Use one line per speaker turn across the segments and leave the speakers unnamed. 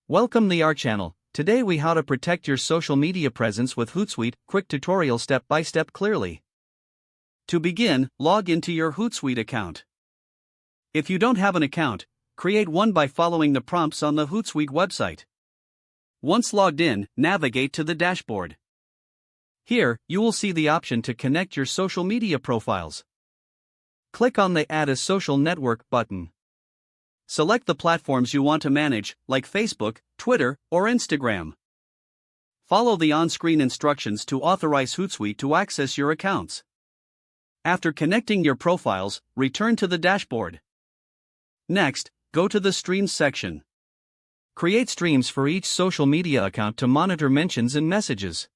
Welcome to our channel. Today we how to protect your social media presence with Hootsuite, quick tutorial step by step clearly. To begin, log into your Hootsuite account. If you don't have an account, create one by following the prompts on the Hootsuite website. Once logged in, navigate to the dashboard. Here, you will see the option to connect your social media profiles. Click on the Add a Social Network button. Select the platforms you want to manage, like Facebook, Twitter, or Instagram. Follow the on-screen instructions to authorize Hootsuite to access your accounts. After connecting your profiles, return to the dashboard. Next, go to the Streams section. Create streams for each social media account to monitor mentions and messages.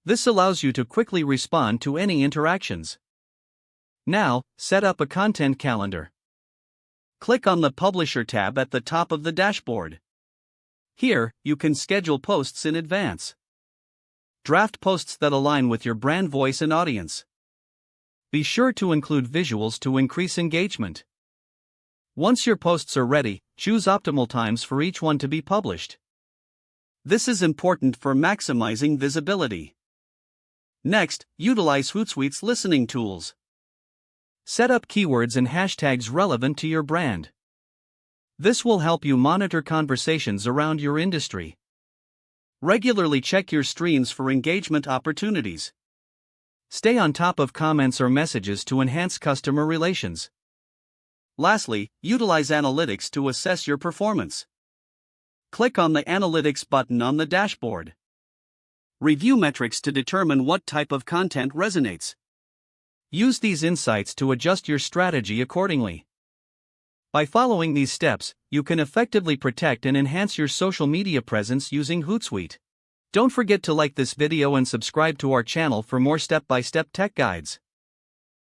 This allows you to quickly respond to any interactions. Now, set up a content calendar. Click on the Publisher tab at the top of the dashboard. Here, you can schedule posts in advance. Draft posts that align with your brand voice and audience. Be sure to include visuals to increase engagement. Once your posts are ready, choose optimal times for each one to be published. This is important for maximizing visibility. Next, utilize Hootsuite's listening tools. Set up keywords and hashtags relevant to your brand. This will help you monitor conversations around your industry. Regularly check your streams for engagement opportunities. Stay on top of comments or messages to enhance customer relations. Lastly, utilize analytics to assess your performance. Click on the Analytics button on the dashboard. Review metrics to determine what type of content resonates. Use these insights to adjust your strategy accordingly. By following these steps, you can effectively protect and enhance your social media presence using Hootsuite. Don't forget to like this video and subscribe to our channel for more step-by-step tech guides.